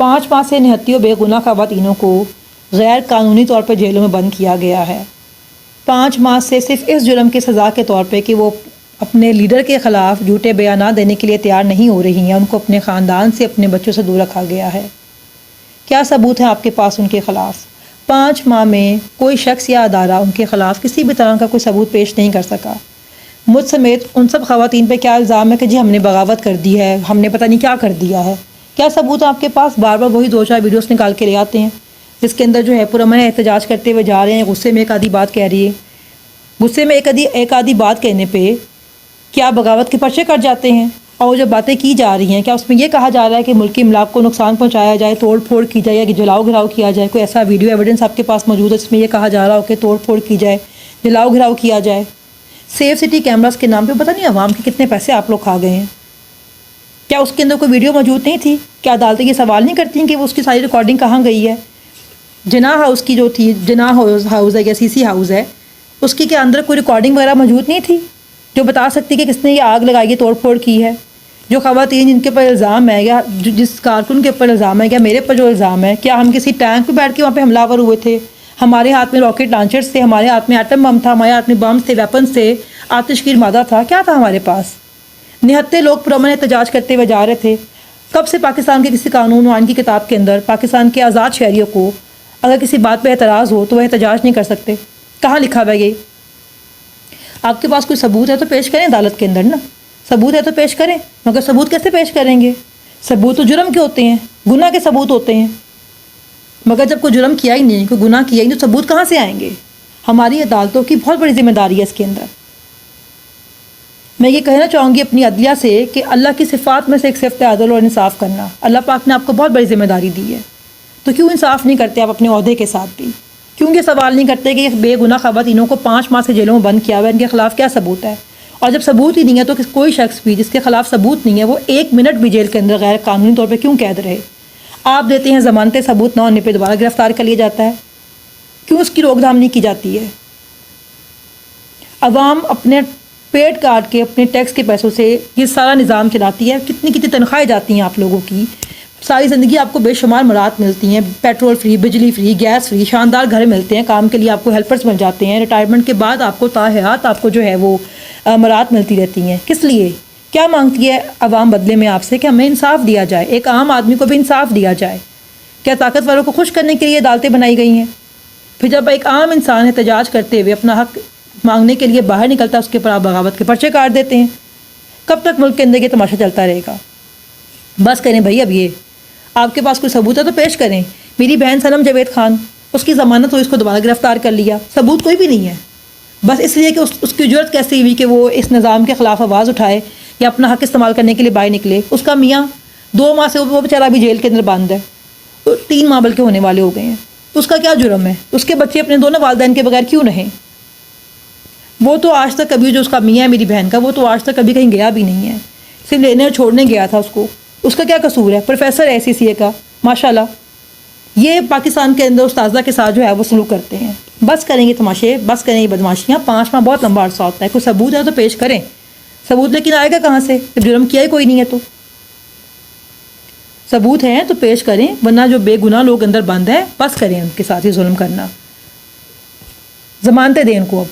5 माह से निहत्ती और बेगुनाह ख़वातीनों को गैर कानूनी तौर पर जेलों में बंद किया गया है। 5 माह से सिर्फ इस जुर्म की सज़ा के तौर पे कि वो अपने लीडर के ख़िलाफ़ झूठे बयान देने के लिए तैयार नहीं हो रही हैं, उनको अपने ख़ानदान से, अपने बच्चों से दूर रखा गया है। क्या सबूत है आपके पास उनके ख़िलाफ़? 5 माह में कोई शख्स या अदारा उनके ख़िलाफ़ किसी भी तरह का कोई सबूत पेश नहीं कर सका। मुझ समेत उन सब ख़वातीन पे क्या इल्ज़ाम है कि जी हमने बगावत कर दी है, हमने पता नहीं क्या कर दिया है। क्या सबूत है आपके पास? बार बार वही 2-4 वीडियोस निकाल के ले आते हैं जिसके अंदर जो है पुरअमन एहतजाज करते हुए जा रहे हैं, गुस्से में एक आधी बात कह रही है, गुस्से में एक आधी बात कहने पे क्या बगावत के पर्चे कट जाते हैं? और जो बातें की जा रही हैं क्या उसमें ये कहा जा रहा है कि मुल्की इमलाक को नुकसान पहुंचाया जाए, तोड़ फोड़ की जाए या कि जलाओ घिराव किया जाए? कोई ऐसा वीडियो एविडेंस आपके पास मौजूद है जिसमें ये कहा जा रहा हो कि तोड़ फोड़ की जाए, जलाओ घिराव किया जाए? सेफ सिटी कैमरास के नाम पे पता नहीं अवाम के कितने पैसे आप लोग खा गए हैं। क्या उसके अंदर कोई वीडियो मौजूद नहीं थी? क्या अदालतें ये सवाल नहीं करती हैं कि वो उसकी सारी रिकॉर्डिंग कहाँ गई है? जिना हाउस की जो थी, जिना हाउस है या सीसी हाउस है, उसकी के अंदर कोई रिकॉर्डिंग वगैरह मौजूद नहीं थी जो बता सकती कि किसने ये आग लगाई है, तोड़ फोड़ की है? जो ख़वातीन जिनके ऊपर इल्ज़ाम है या जिस कारकुन के ऊपर इल्ज़ाम है या मेरे पर जो इल्ज़ाम है, क्या हम किसी टैंक पर बैठ के वहाँ पे हमलावर हुए थे? हमारे हाथ में रॉकेट लॉन्चर्स थे, हमारे हाथ में एटम बम था, हमारे हाथ में बम्स थे, वेपन्स थे, आतिशगीर मादा था, क्या था हमारे पास? निहत्ते लोग पुरअमन एहतजाज करते हुए जा रहे थे। कब से पाकिस्तान के किसी कानून और आइन की किताब के अंदर पाकिस्तान के आज़ाद शहरियों को अगर किसी बात पर एतराज़ हो तो वह एहतजाज नहीं कर सकते? कहाँ लिखा हुआ है ये? आपके पास कोई सबूत है तो पेश करें अदालत के अंदर ना, सबूत है तो पेश करें। मगर सबूत कैसे पेश करेंगे? सबूत तो जुर्म के होते हैं, गुनाह के सबूत होते हैं। मगर जब कोई जुर्म किया ही नहीं, कोई गुनाह किया ही नहीं, तो सबूत कहाँ से आएंगे? हमारी अदालतों की बहुत बड़ी जिम्मेदारी है इसके अंदर। मैं ये कहना चाहूँगी अपनी अदलिया से कि अल्लाह की सिफ़ात में से एक सिफ़त अदल और इंसाफ़ करना। अल्लाह पाक ने आपको बहुत बड़ी जिम्मेदारी दी है, तो क्यों इंसाफ़ नहीं करते आप अपने ओहदे के साथ भी? क्यों ये सवाल नहीं करते कि बेगुनाह ख़वातीनों को 5 माह से जेलों में बंद किया हुआ है, इनके ख़िलाफ़ क्या सबूत है? और जब सबूत ही नहीं है तो कोई शख्स भी जिसके ख़िलाफ़ सबूत नहीं है वो 1 मिनट भी जेल के अंदर गैर कानूनी तौर पर क्यों कैद रहे? आप देते हैं ज़मानतें, सबूत ना होने पर दोबारा गिरफ़्तार कर लिया जाता है। क्यों उसकी रोकथाम नहीं की जाती है? अवाम अपने पेट काट के अपने टैक्स के पैसों से ये सारा निज़ाम चलाती है। कितनी कितनी तनख्वाहें जाती हैं आप लोगों की, सारी ज़िंदगी आपको बेशुमार मराहत मिलती हैं, पेट्रोल फ्री, बिजली फ्री, गैस फ्री, शानदार घर मिलते हैं, काम के लिए आपको हेल्पर्स मिल जाते हैं, रिटायरमेंट के बाद आपको ताहयात आपको जो है वो मराहत मिलती रहती हैं। किस लिए? क्या मांगती है अवाम बदले में आपसे? कि हमें इंसाफ दिया जाए, एक आम आदमी को भी इंसाफ दिया जाए। क्या ताकतवरों को खुश करने के लिए अदालतें बनाई गई हैं? फिर जब एक आम इंसान एहतजाज करते हुए अपना हक मांगने के लिए बाहर निकलता है, उसके ऊपर आप बगावत के पर्चे काट देते हैं। कब तक मुल्क के अंदर ये तमाशा चलता रहेगा? बस करें भाई, अब ये आपके पास कोई सबूत है तो पेश करें। मेरी बहन सनम जावेद खान, उसकी ज़मानत हुई, उसको दोबारा गिरफ़्तार कर लिया, सबूत कोई भी नहीं है। बस इसलिए कि उसकी जरूरत कैसे हुई कि वो इस निज़ाम के ख़िलाफ़ आवाज़ उठाए या अपना हक इस्तेमाल करने के लिए बाहर निकले। उसका मियाँ 2 माह से वो बेचारा अभी जेल के अंदर बंद है, तो 3 माह बल्कि होने वाले हो गए हैं। उसका क्या जुर्म है? उसके बच्चे अपने दोनों वालिदैन के बगैर क्यों रहें? वो तो आज तक कभी, जो उसका मियाँ है मेरी बहन का, वो तो आज तक कभी कहीं गया भी नहीं है, सिर्फ लेने और छोड़ने गया था उसको। उसका क्या कसूर है? प्रोफेसर है SCCA का, माशाल्लाह। ये पाकिस्तान के अंदर उस्ताज़ा के साथ जो है वो सलूक करते हैं। बस करेंगे तमाशे, बस करें ये बदमाशियाँ। 5 माह बहुत लंबा अरसा होता है। कोई सबूत है तो पेश करें। सबूत लेकिन आएगा कहाँ से जब जुर्म किया ही कोई नहीं है? तो सबूत हैं तो पेश करें, वरना जो बेगुनाह लोग अंदर बंद हैं बस करें उनके साथ ही जुल्म करना। ज़मानतें दें उनको अब।